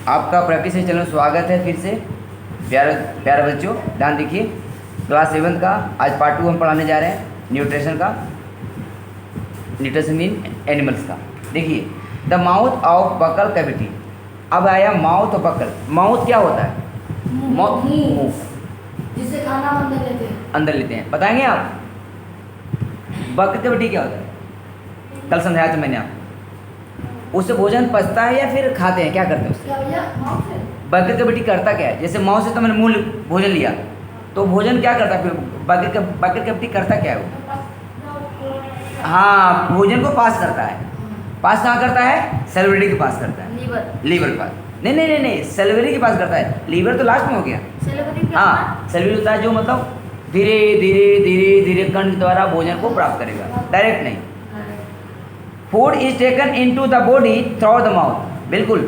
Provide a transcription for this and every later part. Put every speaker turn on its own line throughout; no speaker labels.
आपका practice channel में स्वागत है फिर से। प्यारे प्यारे बच्चों, ध्यान देखिए। क्लास 7 का आज पार्ट 2 हम पढ़ाने जा रहे हैं न्यूट्रिशन का, न्यूट्रिशन इन एनिमल्स का। देखिए, the mouth of buccal cavity. अब आया माउथ ऑफ बकल। माउथ क्या होता है? मुंह,
जिससे खाना अंदर लेते हैं।
अंदर लेते हैं। बताएंगे आप बकल कैविटी क्या होता है? कल समझाया था मैंने आपको। उससे भोजन पचता है या फिर खाते हैं? क्या करते हैं उससे?
क्या भैया माउथ से?
बकल कैविटी करता क्या है? जैसे माउथ से तो मैंने मूल भोजन लिया, तो भोजन क्या करता है फिर? बकल कैविटी करता क्या है वो? हाँ, भोजन को पास करता है। पास कहाँ करता है? सैलिवरी के पास करता है। लीवर के पास नहीं, सैलिवरी के पास करता है। लीवर तो लास्ट में हो गया। हाँ, सैलिवरी होता है जो मतलब धीरे धीरे धीरे धीरे कंठ द्वारा भोजन को प्राप्त करेगा, डायरेक्ट नहीं। Food is taken into the body through the mouth. बिल्कुल,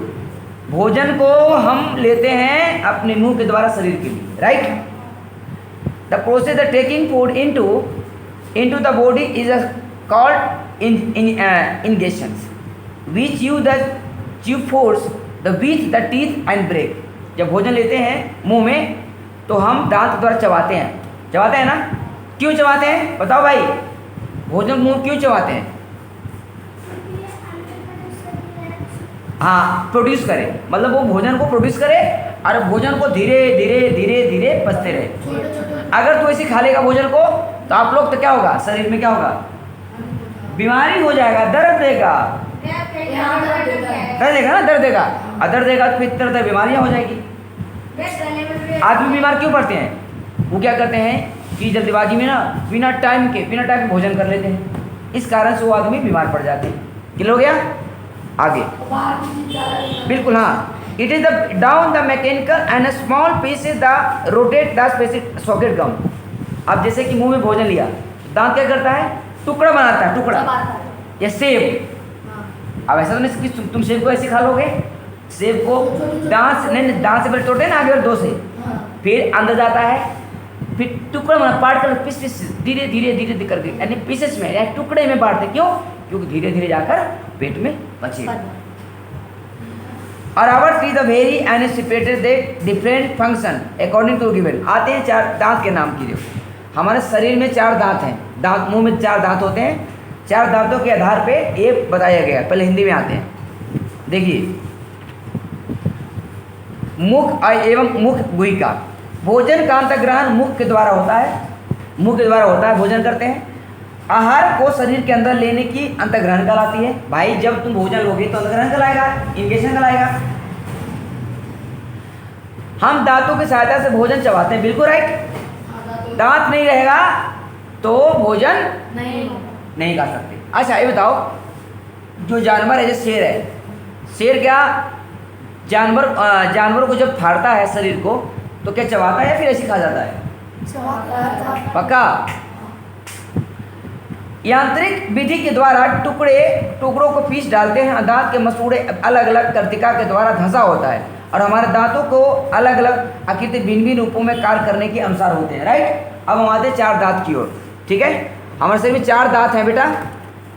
भोजन को हम लेते हैं अपने मुंह के द्वारा शरीर के लिए, right. The process the taking food into the body is called ingestion, which you the chew force the बीच द टीथ एंड ब्रेक। जब भोजन लेते हैं मुंह में तो हम दांत द्वारा चबाते हैं ना। क्यों चबाते हैं बताओ भाई? भोजन मुंह क्यों चबाते हैं? हाँ, प्रोड्यूस करे, मतलब वो भोजन को प्रोड्यूस करे और भोजन को धीरे धीरे धीरे धीरे पचते रहे। अगर तू ऐसे खा लेगा भोजन को तो आप लोग तो क्या होगा, शरीर में क्या होगा? बीमारी हो जाएगा, दर्द देगा ना, दर्द देगा। और दर्द देगा तो फिर तरह बीमारियां हो जाएगी। आदमी बीमार क्यों पड़ते हैं? वो क्या करते हैं कि जल्दबाजी में ना बिना टाइम के भोजन कर लेते हैं। इस कारण से वो आदमी बीमार पड़ जाते हैं। क्लियर हो गया? आगे बिल्कुल, हाँ। It is the down the mechanical and small piece is the rotate the specific socket gum. अब जैसे कि मुंह में भोजन लिया, दांत क्या करता है? टुकड़ा बनाता है, टुकड़ा या सेब। अब ऐसा तो नहीं कि तुम सेब को ऐसे खा लोगे। सेब को दांत से पहले तोड़ते हैं ना, आगे और दो से, फिर अंदर जाता है, फिर टुकड़ा बना पार्ट कर पीस धीरे धीरे करके, यानी पीसेस में या टुकड़े में बांटते। क्यों? क्योंकि धीरे धीरे जाकर पेट में बचेगा। और our see the very and separated they different function according to given. आते हैं चार दांत के नाम कीजिए। हमारे शरीर में 4 दांत हैं। दांत, मुंह में 4 दांत होते हैं। 4 दांतों के आधार पे ये बताया गया। पहले हिंदी में आते हैं। देखिए, मुख एवं मुख गुहिका। भोजन का अंतग्रहण मुख के द्वारा होता है। भोजन करते हैं। आहार को शरीर के अंदर लेने की अंतग्रहण कहलाती है। भाई, जब तुम भोजन लोगे तो अंतग्रहण कहलाएगा, इंगेशन कहलाएगा। हम दांतों की सहायता से भोजन चबाते हैं, बिल्कुल राइट। दांत नहीं रहेगा तो भोजन नहीं खा सकते। अच्छा, ये बताओ, जो जानवर है, जैसे शेर है, शेर क्या जानवर को जब फाड़ता है शरीर को तो क्या चबाता है या फिर ऐसे खा जाता है? पक्का। यांत्रिक विधि के द्वारा टुकड़ों को पीस डालते हैं। दांत के मसूड़े अलग अलग कर्तिका के द्वारा धंसा होता है और हमारे दांतों को अलग अलग आकृति भिन्न रूपों में कार्य करने के अनुसार होते हैं, राइट। अब हम आते हैं 4 दांत की ओर, ठीक है। हमारे शरीर में 4 दांत हैं बेटा।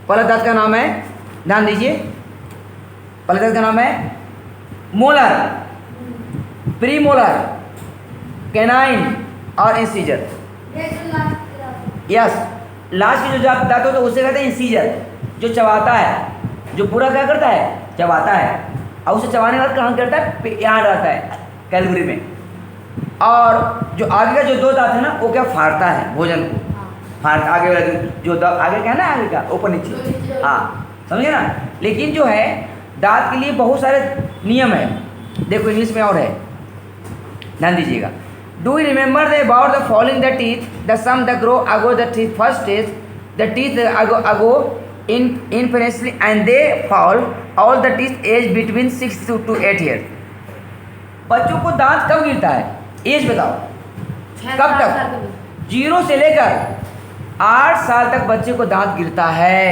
पहला दांत का नाम है, ध्यान दीजिए, पहले दांत का नाम है मोलर, प्रीमोलर, कैनाइन और इंसीजर। यस, लास्ट की जो दांत होता है उसे कहते हैं इंसीजर, जो चबाता है, जो पूरा क्या करता है? चबाता है। और उसे चबाने के बाद कहाँ करता है? यहाँ रहता है, कैलगरी में। और जो आगे का जो 2 दांत है ना, वो क्या फाड़ता है भोजन को। फाड़ता आगे वाला जो आगे क्या है ना, आगे का ऊपर नीचे, हाँ, समझे ना। लेकिन जो है दांत के लिए बहुत सारे नियम है। देखो इंग्लिश में और है, ध्यान दीजिएगा। Do you remember the about the following the teeth the some the grow ago the teeth first stage the teeth ago infinitely and they fall all the teeth age between 6 to 8 years. बच्चों को दांत कब गिरता है? As बताओ, कब तक? 0 से लेकर 8 साल तक बच्चे को दांत गिरता है।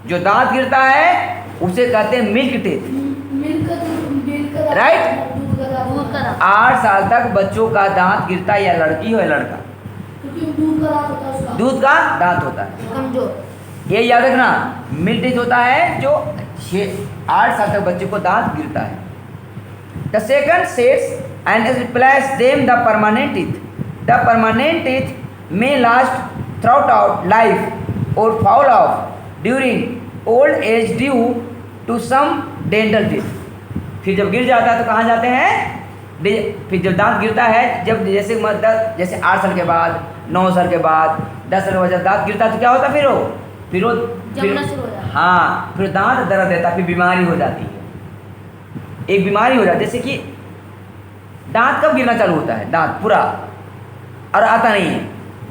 जो दांत गिरता है उसे कहते हैं मिल्क टीथ, राइट। 8 साल तक बच्चों का दांत गिरता है, या लड़की हो या लड़का, दूध का दांत होता है। ये याद रखना, मिल्क टीथ होता है जो 8 साल तक बच्चे को दांत गिरता है। The second sets and replace them the permanent teeth. The permanent teeth may last throughout life or fall off during old age due to some dental teeth. फिर जब गिर जाता है तो कहाँ जाते हैं? फिर जब दांत गिरता है, जब जैसे मतलब जैसे 8 साल के बाद, 9 साल के बाद, 10 साल के बाद जब दांत गिरता है तो क्या होता है? फिर हाँ, फिर दांत दर्द देता है, फिर बीमारी हो जाती है. एक बीमारी हो जाती है, जैसे कि दांत कब गिरना चालू होता है? दांत पूरा और आता नहीं है.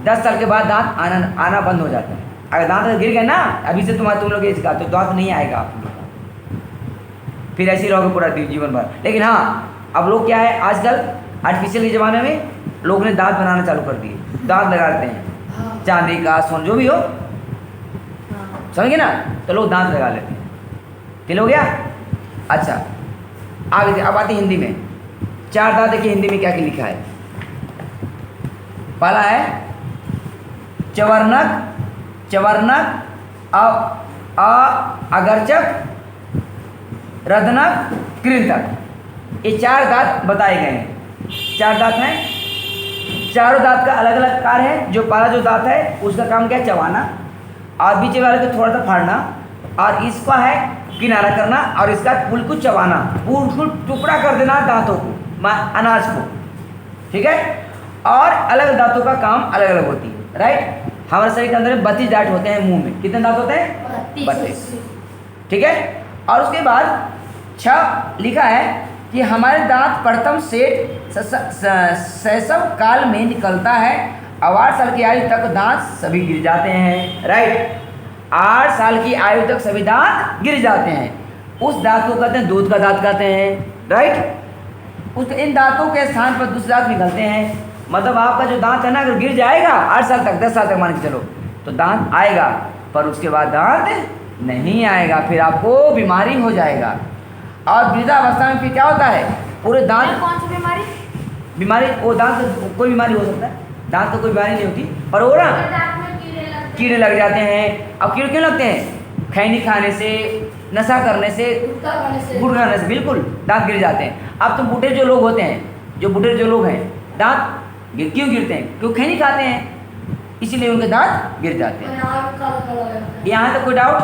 10 साल के बाद दांत आना बंद हो जाता है. अगर दांत गिर गए ना अभी से तुम लोग एज का, तो दांत नहीं आएगा आप लोग का, फिर ऐसे ही रहोगे पूरा जीवन भर. लेकिन हाँ, अब लोग क्या है, आजकल आर्टिफिशियल के ज़माने में लोग ने दांत बनाना चालू कर दिए. दांत लगाते हैं चांदी का, सोन जो भी हो, समझ ना, तो लोग दांत लगा लेते हैं. क्लियर हो गया? अच्छा, आगे अब आते हिंदी में. 4 दांत देखिए हिंदी में क्या क्या लिखा है. पहला है चवर्णक, चवर्णक, अगरचक, रदनक, कृंतक. ये 4 दांत बताए गए हैं. 4 दांत हैं. चारों दांत का अलग अलग कार्य है. जो पहला जो दांत है उसका काम क्या है? चबाना, और बीच वाले को थोड़ा सा फाड़ना, और इसका है किनारा करना, और इसका बिल्कुल चबाना, बिल्कुल टुकड़ा कर देना दांतों को, अनाज को. ठीक है? और अलग दांतों का काम अलग अलग होती है. राइट? हमारे शरीर के अंदर 32 दांत होते हैं मुंह में. कितने दांत होते हैं? 32. ठीक है? और उसके बाद 6 लिखा है कि हमारे दांत प्रथम सेट शैशव काल में निकलता है. अब 8 साल की आयु तक दांत सभी गिर जाते हैं. राइट? 8 साल की आयु तक सभी दांत गिर जाते हैं. उस दांत को कहते हैं दूध का दांत कहते हैं. राइट? इन दांतों के स्थान पर दूसरे दांत निकलते हैं. मतलब आपका जो दांत है ना, अगर गिर जाएगा 8 साल तक, 10 साल तक मान के चलो, तो दांत आएगा, पर उसके बाद दांत नहीं आएगा. फिर आपको बीमारी हो जाएगा. और वृद्धावस्था में फिर क्या होता है? पूरे दांत,
कौन सी बीमारी?
बीमारी वो दांत कोई बीमारी हो सकता है. दांत तो कोई बीमारी नहीं होती, पर वो ना कीड़े लग जाते हैं. अब कीड़े क्यों लगते हैं? खैनी खाने से, नशा करने से, गुड़ खाने से बिल्कुल दांत गिर जाते हैं. अब तो बूढ़े जो लोग होते हैं, जो लोग हैं, दांत क्यों गिरते हैं? क्यों खैनी खाते हैं, इसीलिए उनके दांत गिर जाते हैं. यहाँ तो कोई डाउट?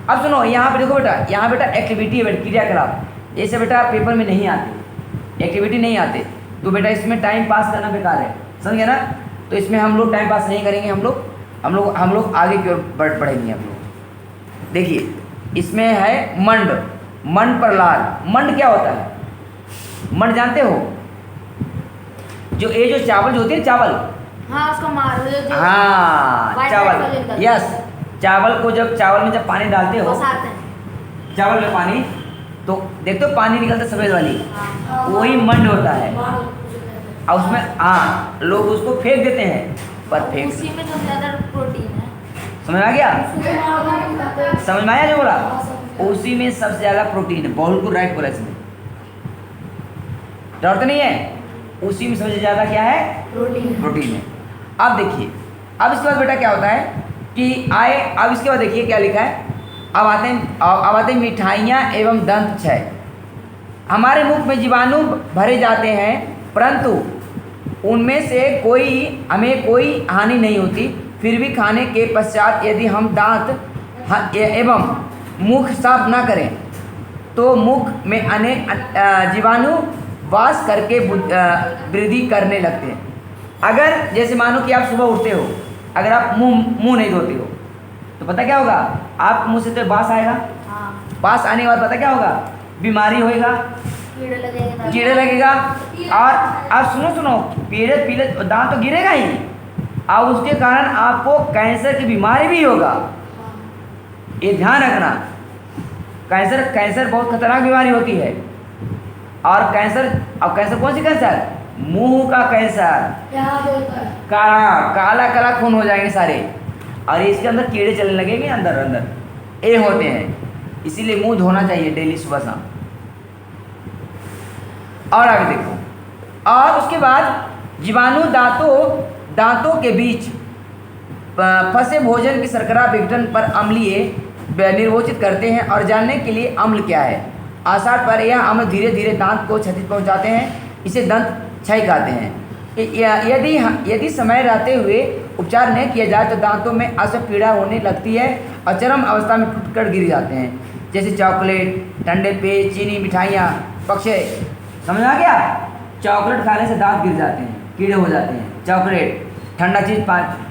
अब सुनो, यहाँ पे देखो बेटा, यहाँ बेटा एक्टिविटी है, बेटा क्रियाकलाप. ऐसे बेटा पेपर में नहीं आते, एक्टिविटी नहीं आते, तो बेटा इसमें टाइम पास करना बेकार है. समझ गया ना? तो इसमें हम लोग टाइम पास नहीं करेंगे. हम लोग आगे की ओर बढ़ेंगे. हम लोग देखिए, इसमें है मंड, मंड पर लाल. मंड क्या होता है? मंड जानते हो? जो चावल जो होती है, चावल,
हाँ, उसको मार दो.
हाँ, चावल. यस, चावल को चावल में जब पानी डालते हो, चावल में पानी, तो देखते हो पानी निकलता सफेद वाली, वही मंड होता है. और उसमें हाँ, लोग उसको फेंक देते हैं, पर फेंक,
उसी में सबसे ज़्यादा प्रोटीन है.
समझ में आ गया? समझ में आया जो बोला? उसी में सबसे ज़्यादा प्रोटीन है. बिल्कुल राइट बोला. इसमें डर तो नहीं है? उसी में सबसे ज़्यादा क्या है? प्रोटीन है. अब देखिए, अब इसके बाद बेटा क्या होता है कि अब इसके बाद देखिए क्या लिखा है. अब आते हैं मिठाइयाँ एवं दंत क्षय. हमारे मुख में जीवाणु भरे जाते हैं, परंतु उनमें से हमें कोई हानि नहीं होती. फिर भी खाने के पश्चात यदि हम दांत एवं मुख साफ ना करें तो मुख में अनेक जीवाणु वास करके वृद्धि करने लगते हैं. अगर जैसे मानो कि आप सुबह उठते हो, अगर आप मुंह नहीं धोते हो, तो पता क्या होगा? आप मुंह से तो बास आएगा. बास आने के बाद पता क्या होगा? बीमारी होएगा, कीड़े लगेगा. और आप सुनो, पीले दांत तो गिरेगा ही, और उसके कारण आपको कैंसर की बीमारी भी होगा. ये ध्यान रखना. कैंसर बहुत खतरनाक बीमारी होती है. और कैंसर कौन सी कैंसर? मुंह का कैंसर. काला खून हो जाएंगे सारे, और इसके अंदर कीड़े चलने लगेंगे अंदर ये होते हैं. इसीलिए मुंह धोना चाहिए डेली सुबह शाम. और आगे देखो, और उसके बाद जीवाणु दांतों के बीच फंसे भोजन की शर्करा विघटन पर अम्लीय निर्वोचित करते हैं. और जानने के लिए अम्ल क्या है? आषाढ़ पर यह अम्ल धीरे धीरे दांत को क्षति पहुंचाते हैं, इसे दंत क्षय कहते हैं। यदि समय रहते हुए उपचार नहीं किया जाए तो दांतों में असह्य पीड़ा होने लगती है और चरम अवस्था में टूटकर गिर जाते हैं, जैसे चॉकलेट, ठंडे पेय, चीनी, मिठाइयाँ, पक्षे। समझ में आ गया? चॉकलेट खाने से दांत गिर जाते हैं, कीड़े हो जाते हैं। चॉकलेट, ठंडा चीज़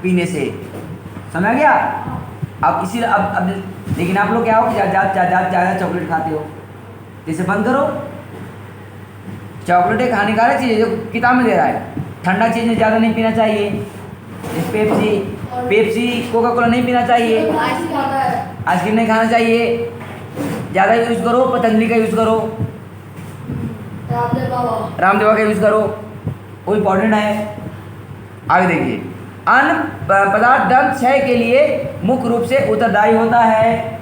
पीने से। समझ आ गया? अब इसी अब लेकिन आप लोग क्या हो कि ज़्यादा चॉकलेट खाते हो, इसे बंद करो। चॉकलेट एक हानिकारक चीज़ है जो किताब में दे रहा है। ठंडा चीज़ में ज़्यादा नहीं पीना चाहिए, पेप्सी, कोका कोला नहीं पीना चाहिए, आइसक्रीम नहीं खाना चाहिए, ज़्यादा यूज़ करो पतंजलि का यूज़ करो, रामदेव का यूज़ करो, वो इम्पॉर्टेंट है। आगे देखिए, अन्न पदार्थ दंत क्षय के लिए मुख्य रूप से उत्तरदायी होता है।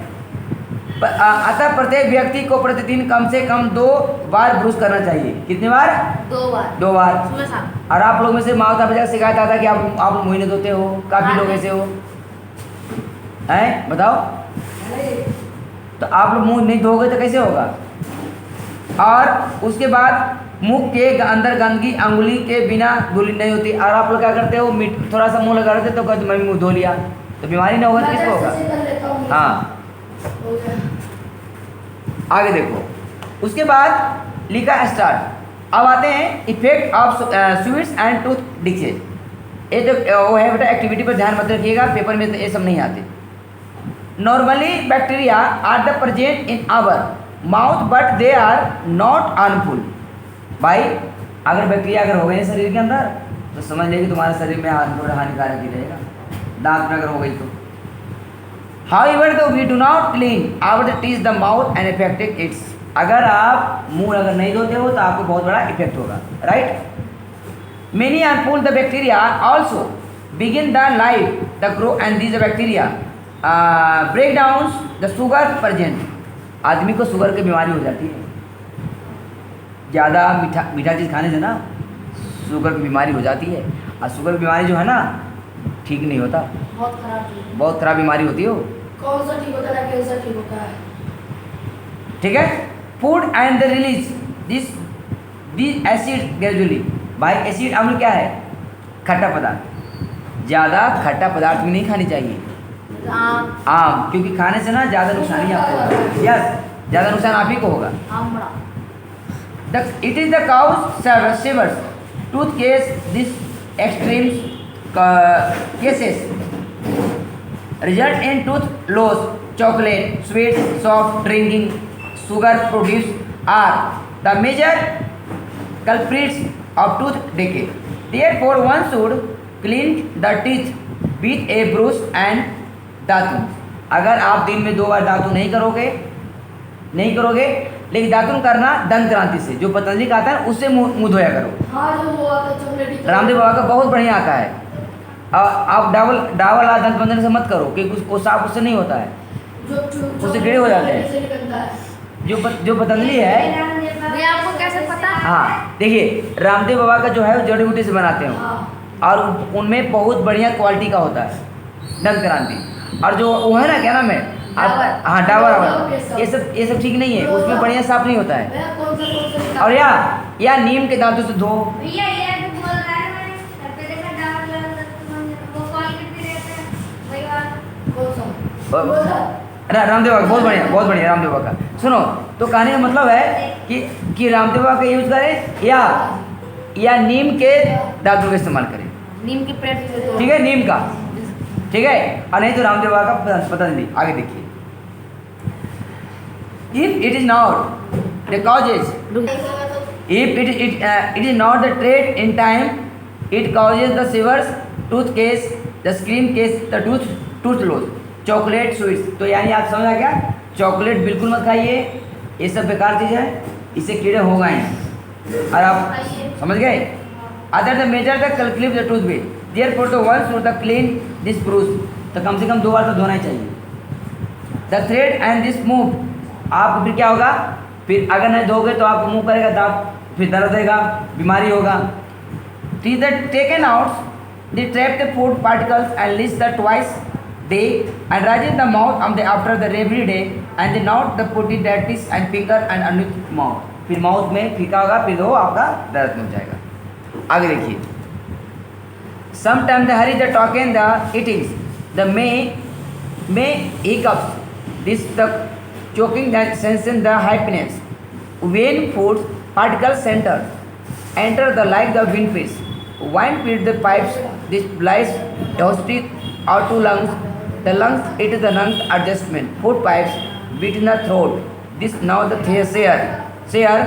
अतः प्रत्येक व्यक्ति को प्रतिदिन कम से कम 2 बार ब्रश करना चाहिए। कितनी बार?
2 बार।
2 बार।
सुबह शाम।
और आप लोग में से माता पिता शिकायत आता है कि आप मुँह नहीं धोते हो, काफ़ी लोग ऐसे हो हैं, बताओ। तो आप लोग मुँह नहीं धोगे तो कैसे होगा? और उसके बाद मुंह के अंदर गंदगी अंगुली के बिना धुली नहीं होती। और आप लोग क्या करते हो, थोड़ा सा मुंह लगा देते तो कहते मैं मुँह धो लिया, तो बीमारी ना होगा तो किसको होगा? हाँ, आगे देखो। उसके बाद लिखा स्टार्ट। अब आते हैं effect of sweets and tooth disease. ये जो वो है बेटा, एक्टिविटी पर ध्यान मत रखिएगा, पेपर में ये सब नहीं आते। Normally bacteria are the present in our mouth but they are not harmful. भाई अगर बैक्टीरिया अगर हो गए शरीर के अंदर तो समझ लीजिए तुम्हारे शरीर में थोड़ा हानिकारक ही रहेगा, दांत में अगर हो गई तो। However, though we do not clean our teeth, the mouth and affected it. अगर आप मुंह अगर नहीं धोते हो तो आपको बहुत बड़ा इफेक्ट होगा, right? Many harmful the bacteria also begin the life, the grow and these bacteria break down the sugar present. आदमी को शुगर की बीमारी हो जाती है, ज़्यादा मीठा चीज़ खाने से ना शुगर की बीमारी हो जाती है। और शुगर की बीमारी जो है ना ठीक नहीं होता, बहुत खराब बीमारी होती है।
कौन सा ठीक होता है, कैसा ठीक होता है?
ठीक है। Food and the release this acid gradually. भाई एसिड अम्ल क्या है? खट्टा पदार्थ। ज़्यादा खट्टा पदार्थ भी नहीं खानी चाहिए, आम, क्योंकि खाने से ना ज़्यादा नुकसान ही आपको होगा। यस, ज़्यादा नुकसान आप ही को होगा। It is the cause severs tooth case this extremes cases result in tooth loss. Chocolate, sweets, soft drinking, sugar produced are the major culprits of tooth decay. Therefore, one should clean the teeth with a brush and दातुन। अगर आप दिन में 2 बार दातुन नहीं करोगे, लेकिन दातुन करना दंत क्रांति से, जो पतंजलि का आता है उससे मुँह धोया करो। हाँ, जो वो आता है रामदेव बाबा का बहुत बढ़िया आता है। आप डावल दंत मंजन से मत करो, क्योंकि उसको साफ उससे नहीं होता है, उससे कीड़े हो जाते हैं। जो पतंजलि है,
ये आपको कैसे पता?
हाँ देखिए, रामदेव बाबा का जो है जड़ी बूटी से बनाते हो, और उनमें बहुत बढ़िया क्वालिटी का होता है दंत क्रांति। और जो वो है ना, क्या नाम है, हाँ डाबर, ये सब ठीक नहीं है, उसमें बढ़िया साफ नहीं होता है। और या नीम के दांतों से धो। रामदेव बाबा बहुत बढ़िया रामदेव बाबा का। सुनो, तो कहने का मतलब है कि रामदेव बाबा का यूज करें या नीम के दांतों का इस्तेमाल करें।
नीम के पेड़ से,
ठीक है, नीम का, ठीक है, और नहीं तो रामदेव बाबा का पतंजलि। आगे देखिए, if it is not the causes, if it is not the trade in time, it causes the sewers, tooth case, the screen case, the tooth loss, chocolate, sweets. तो यानी आप समझा क्या? चॉकलेट बिल्कुल मत खाइए, ये सब बेकार चीज़ है, इससे कीड़े हो गए हैं। और आप समझ गए? अदर द मेजर द कल्क्लिप the tooth with, therefore the one should the clean this brush. तो कम से कम 2 बार तो धोना ही चाहिए। The thread and this move, आप फिर क्या होगा, फिर अगर नहीं धोगे तो आप मुँह करेगा दांत, फिर दर्द देगा, बीमारी होगा। Teeth taken out the trap the food particles and list the twice day and raise the mouth after the every day and not the putty that is and finger and underneath mouth, फिर mouth में फीका होगा, फिर वो आपका दर्द में हो जाएगा। आगे देखिए, sometime the hurry the talking the eatings the may hiccups this the choking the sensation the happiness when food particle center enter the like the windpiece wind feed the pipes this lies teeth or to lungs, the lungs it is the lungs adjustment, food pipes between the throat, this now the share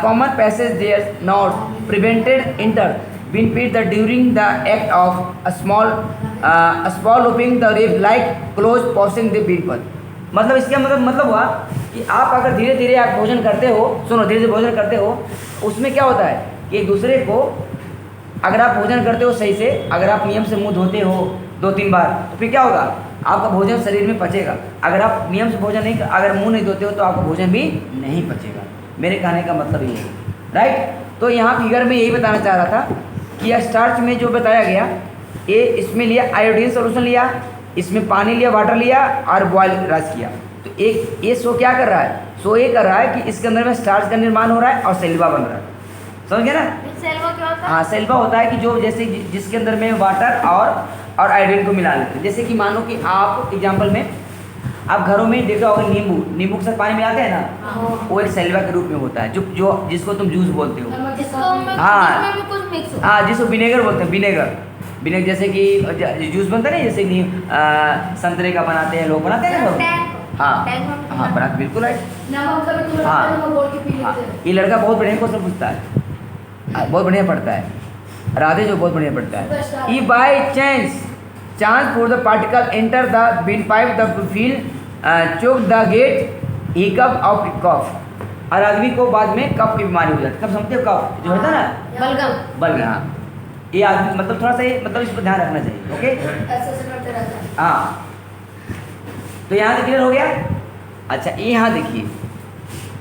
common passage there not prevented enter wind feed the during the act of a small opening the rib like close passing the pimple। मतलब इसका मतलब हुआ कि आप अगर धीरे धीरे आप भोजन करते हो, सुनो, धीरे धीरे भोजन करते हो, उसमें क्या होता है कि एक दूसरे को, अगर आप भोजन करते हो सही से, अगर आप नियम से मुंह धोते हो 2-3 बार, तो फिर क्या होगा, आपका भोजन शरीर में पचेगा। अगर आप नियम से भोजन नहीं, अगर मुंह नहीं धोते हो तो आपका भोजन भी नहीं पचेगा। मेरे कहने का मतलब ये है, राइट। तो यहाँ फिगर में यही बताना चाह रहा था कि स्टार्च में जो बताया गया, ये इसमें लिया आयोडीन सोल्यूशन लिया, इसमें पानी लिया, वाटर लिया और बॉयल राइस किया। तो एक ये शो क्या कर रहा है, शो ये कर रहा है कि इसके अंदर में स्टार्च का निर्माण हो रहा है और सेल्वा बन रहा है। समझ गए ना?
सेल्वा क्या होता है?
हाँ, सेल्वा होता है कि जो जैसे जिसके अंदर में वाटर और आयोडीन को मिला लेते हैं। जैसे कि मान लो कि आप एग्जाम्पल में आप घरों में देखा होगा, नींबू के साथ पानी मिलाते हैं ना, वो एक सेल्वा के रूप में होता है, जो जिसको तुम जूस बोलते हो। हाँ, जिसको विनेगर बोलते हैं, विनेगर जैसे कि जूस बनता है ना, जैसे कि संतरे का बनाते हैं, लोग बनाते हैं ना। हाँ, बनाते, बिल्कुल राइट। हाँ, ये लड़का बहुत बढ़िया क्वेश्चन पूछता है, बहुत बढ़िया पढ़ता है, राधे जो बहुत बढ़िया पढ़ता है। ई by chance for the particle enter the बिन pipe the feel choke the get hiccup of cough, और आदमी को बाद में कफ की बीमारी हो जाती है। कब समझते हो, कफ जो होता है ना, बलगम। हाँ, ये आदमी मतलब थोड़ा सा मतलब इस पर ध्यान रखना चाहिए। ओके, हाँ, तो यहाँ से क्लियर हो गया। अच्छा, ये यहाँ देखिए,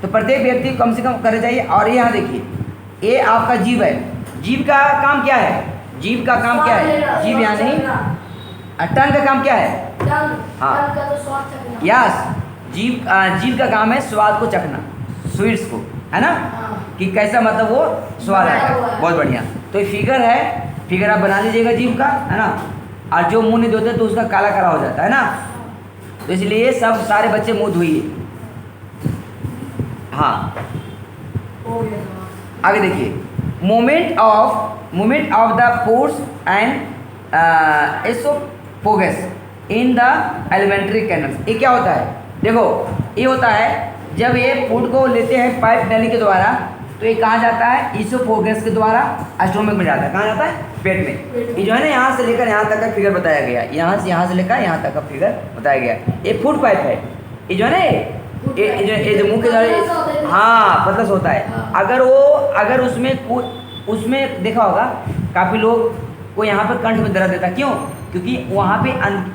तो प्रत्येक व्यक्ति को कम से कम करना चाहिए। और यहाँ देखिए, ये आपका जीव है, जीव का काम क्या है, जीव का काम क्या है, जीव यहाँ नहीं, टंग का काम क्या है, हाँ, यस, जीव का काम है स्वाद को चखना, स्वीट्स को, है ना, कि कैसा मतलब वो स्वाद है। बहुत बढ़िया। तो ये फिगर है, फिगर आप बना लीजिएगा जीव का, है ना। और जो मुंह नहीं धोते तो उसका काला काला हो जाता है ना, तो इसलिए सब सारे बच्चे मुंह धोइए। हाँ, आगे देखिए, movement of the pores and oesophagus in the alimentary canals. ये क्या होता है, देखो, ये होता है जब ये फूड को लेते हैं पाइप नली के द्वारा, तो ये कहाँ जाता है, इसोफेगस के द्वारा स्टोमक में जाता है। कहाँ जाता है, पेट में। ये जो है ना, यहाँ से लेकर यहाँ तक का फिगर बताया गया, यहाँ से लेकर यहाँ तक का फिगर बताया गया। ये फूड पाइप है, ये जो है ना, ये जो मुंह के द्वारा, हाँ, पतला होता है। अगर उसमें देखा होगा, काफ़ी लोग को यहाँ पर कंठ में दर्द देता है। क्यों? क्योंकि वहाँ पे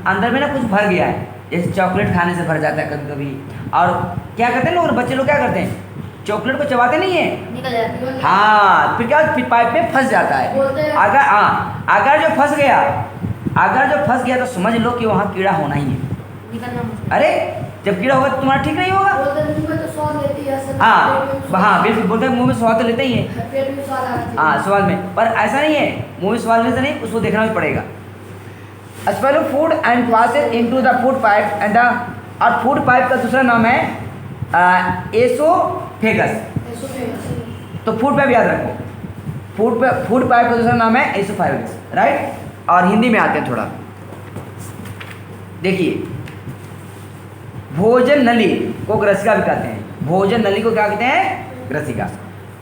अंदर में ना कुछ भर गया है, जैसे चॉकलेट खाने से भर जाता है कभी कभी। और क्या करते हैं लोग, बच्चे लोग क्या करते हैं, चॉकलेट को चबाते नहीं है,
निकल जाती है।
हाँ, फिर क्या, फिर पाइप में फंस जाता है। अगर जो फंस गया तो समझ लो कि वहाँ कीड़ा होना ही है। अरे जब कीड़ा होगा तो तुम्हारा ठीक नहीं होगा। हाँ, बिल्कुल बोलते हैं मुंह में स्वाद तो लेते ही है। हाँ, स्वाद में, पर ऐसा नहीं है, मुंह में स्वाद लेते नहीं, उसको देखना भी पड़ेगा। स्पेलो food and passes into the food pipe and और फूड पाइप का दूसरा नाम है एसोफेगस। तो फूड पाइप याद रखो, फूड पाइप का दूसरा नाम है एसोफेगस, राइट। और हिंदी में आते हैं थोड़ा, देखिए, भोजन नली को ग्रसिका भी कहते हैं। भोजन नली को क्या कहते हैं, ग्रसिका।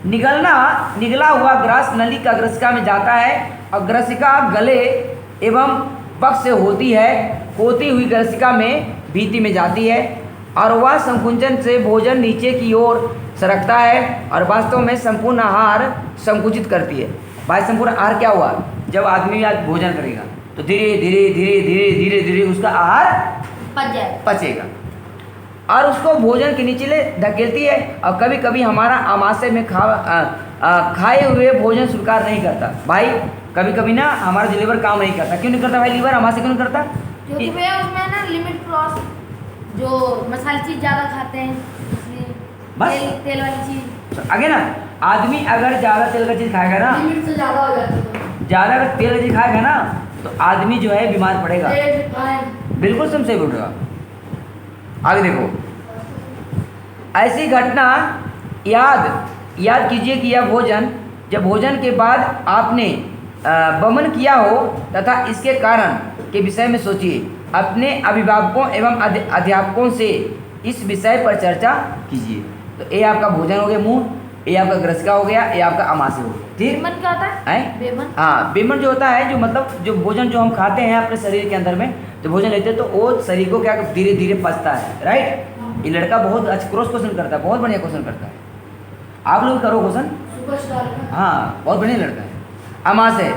निगला हुआ ग्रास नली का ग्रसिका में जाता है और ग्रसिका गले एवं पक्ष से होती हुई ग्रसिका में भीति में जाती है और वह संकुंचन से भोजन नीचे की ओर सरकता है और वास्तव में संपूर्ण आहार संकुचित करती है। भाई, संपूर्ण आहार क्या हुआ, जब आदमी आज भोजन करेगा तो धीरे धीरे उसका आहार पचेगा और उसको भोजन के नीचे धकेलती है। और कभी कभी हमारा आमाशय में खाए हुए भोजन स्वीकार नहीं करता। भाई, कभी कभी ना हमारा लीवर काम नहीं करता। क्यों नहीं करता भाई लीवर, आमाशय क्यों नहीं करता?
क्योंकि भैया उसमें ना लिमिट क्रॉस जो मसाले चीज ज्यादा खाते हैं इसलिए
बस।
तेल वाली चीज।
आगे ना, आदमी अगर ज़्यादा तेल का चीज़ खाएगा ना,
लिमिट से ज्यादा हो जाता है
ज़्यादा अगर तेल का चीज़ खाएगा ना, तो आदमी जो है बीमार पड़ेगा। बिल्कुल तुम सही बोल रहे हो। आगे देखो, ऐसी घटना याद कीजिए कि यह भोजन, जब भोजन के बाद आपने वमन किया हो तथा इसके कारण के विषय में सोचिए। अपने अभिभावकों एवं अध्यापकों से इस विषय पर चर्चा कीजिए। तो ये आपका भोजन हो गया मुंह, ये आपका ग्रसिका हो गया, ये आपका अमाशय हो गया। ठीक,
बेमन क्या होता है?
हैं?
बेमन।
हाँ, बेमन जो होता है, जो मतलब जो भोजन जो हम खाते हैं अपने शरीर के अंदर में, जो भोजन लेते हैं तो वो शरीर को क्या धीरे धीरे पचता है। राइट, ये लड़का बहुत अच्छा क्रॉस क्वेश्चन करता है, बहुत बढ़िया क्वेश्चन करता है। आप लोग करो क्वेश्चन। हाँ, बहुत बढ़िया लड़का है। अमाशय,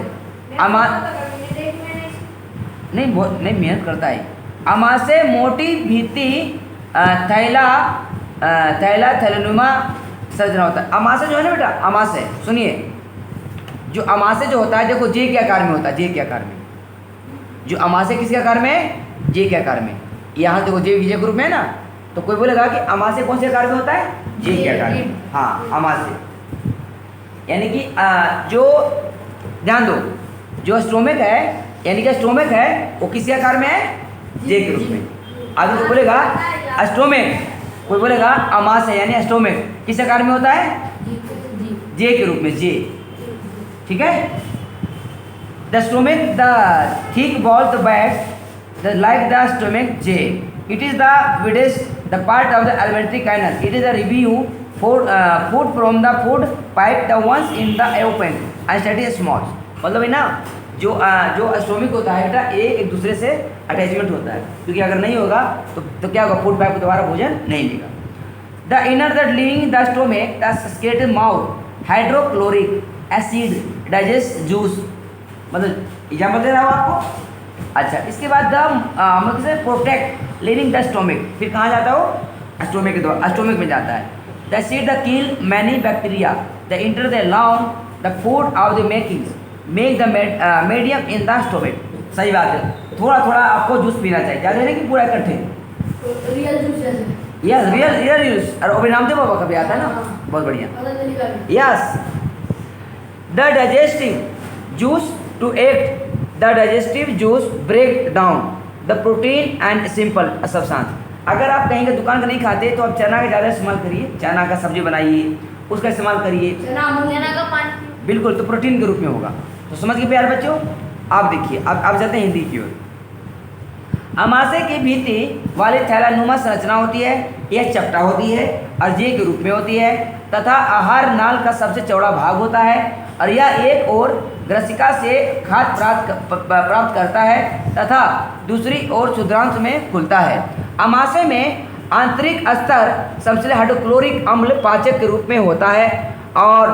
नहीं मेहनत करता है। अमाशय मोटी भीति थैलानुमा संरचना होता है। अमाशय जो है ना बेटा, अमाशय सुनिए, जो अमाशय जो होता है, देखो जे के आकार में होता है, जे के आकार में। जो अमाशय किसके आकार में है? जे के आकार में। यहाँ देखो जे विजय ग्रुप में है ना, तो कोई बोलेगा कि अमाशय कौन से आकार में होता है? जे के आकार में। हाँ, अमाशय यानी कि जो ध्यान दो, जो स्टोमक है, यानी कि स्टोमक है वो किसी आकार में है? जे के रूप में। आगे तो बोलेगा स्टोमक, कोई बोलेगा अमाशय यानी स्टोमक किस आकार में होता है? जे के रूप में, जे। ठीक है। The stomach, the thick ball, the bag, the like the stomach, J. It is the widest the part of the alimentary canal. It is a review food from the food pipe, the ones in the open and study small. मतलब है ना, जो stomach होता है बेटा, एक दूसरे से अटैचमेंट होता है, क्योंकि अगर नहीं होगा तो क्या होगा? फूड पाइप को दोबारा भोजन नहीं मिलेगा। The inner the living the stomach, the skeleton mouth, hydrochloric acid digest juice. मतलब एग्जाम्पल दे रहा हूँ आपको। अच्छा, इसके बाद द मतलब से प्रोटेक्ट लिविंग द स्टोमक, फिर कहाँ जाता हो? स्टोमक के द्वारा, स्टोमक में जाता है। The seed the kill many bacteria, the enter the long the food of the make the medium in the stomach. सही बात है, थोड़ा थोड़ा आपको जूस पीना चाहिए, ज़्यादा नहीं कि पूरा इकट्ठे।
रियल जूस जैसे।
Yes, real juice. और अभी रामदेव बाबा का भी आता है ना, बहुत बढ़िया। Yes, the digestive juice to act, the digestive juice break down the protein and simple substance. अगर आप कहीं का दुकान का नहीं खाते तो आप चना का ज़्यादा इस्तेमाल करिए, चना का सब्जी बनाइए, उसका इस्तेमाल करिए।
चना का पानी
बिल्कुल, तो प्रोटीन के रूप में होगा। तो समझ गए प्यारे बच्चों। आप देखिए, अब जाते हैं हिंदी की ओर। अमाशय की भीति वाली थैलानुमा संरचना होती है, यह चपटा होती है और जे के रूप में होती है तथा आहार नाल का सबसे चौड़ा भाग होता है, और यह एक और ग्रसिका से खाद्य प्राप्त करता है तथा दूसरी ओर क्षुद्रांश में खुलता है। अमाशय में आंतरिक स्तर सबसे हाइड्रोक्लोरिक अम्ल पाचक के रूप में होता है और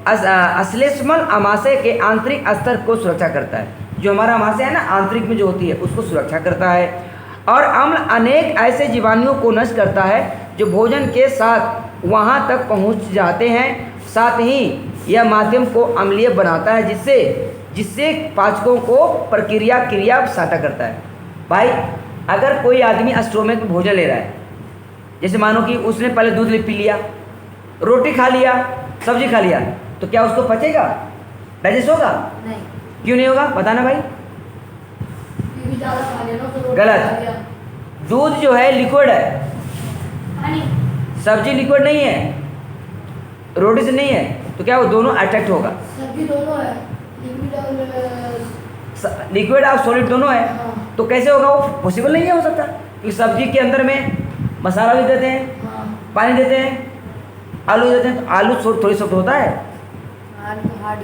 अश्लेष्मल अमाशय के आंतरिक स्तर को सुरक्षा करता है। जो हमारा अमाशय है ना, आंतरिक में जो होती है उसको सुरक्षा करता है। और अम्ल अनेक ऐसे जीवाणुओं को नष्ट करता है जो भोजन के साथ वहाँ तक पहुँच जाते हैं। साथ ही यह माध्यम को अम्लीय बनाता है, जिससे पाचकों को क्रिया सहायता करता है। भाई, अगर कोई आदमी स्टोमक में भोजन ले रहा है, जैसे मानो कि उसने पहले दूध पी लिया, रोटी खा लिया, सब्जी खा लिया, तो क्या उसको पचेगा? डाइजेस्ट होगा?
नहीं।
क्यों नहीं होगा? बताना भाई। गलत। दूध जो है लिक्विड है, सब्जी लिक्विड नहीं है, रोटी से नहीं है, तो क्या वो दोनों अट्रैक्ट होगा?
सब्जी दोनों है,
लिक्विड और सॉलिड दोनों है। तो कैसे होगा? वो पॉसिबल नहीं है, हो सकता, क्योंकि सब्जी के अंदर में मसाला भी देते हैं, पानी देते हैं, आलू देते हैं, तो आलू थोड़ी सॉफ्ट होता है।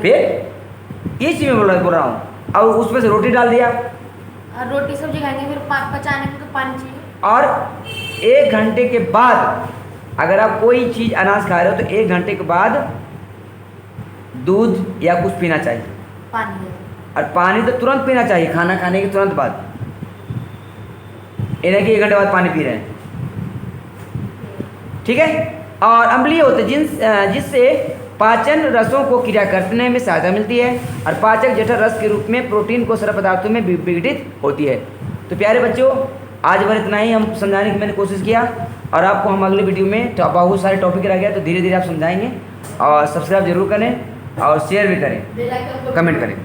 फिर ये चीज़ मैं बोल रहा हूँ। और उसमें से रोटी डाल दिया,
रोटी सब्जी खाएंगे, फिर पचाने में तो पानी चाहिए।
और 1 घंटे के बाद अगर आप कोई चीज़ अनाज खा रहे हो तो 1 घंटे के बाद दूध या कुछ पीना चाहिए।
पानी,
और पानी तो तुरंत पीना चाहिए, खाना खाने के तुरंत बाद। इन्हें कि 1 घंटे बाद पानी पी रहे हैं, ठीक है। और अम्लीय होते जिससे पाचन रसों को क्रिया करने में सहायता मिलती है, और पाचक जठर रस के रूप में प्रोटीन को सरल पदार्थों में विघटित होती है। तो प्यारे बच्चों, आज बार इतना ही हम समझाने की मैंने कोशिश किया, और आपको हम अगले वीडियो में तो बहुत सारे टॉपिक रह गया तो धीरे धीरे आप समझाएंगे। और सब्सक्राइब जरूर करें और शेयर भी करें, कमेंट करें।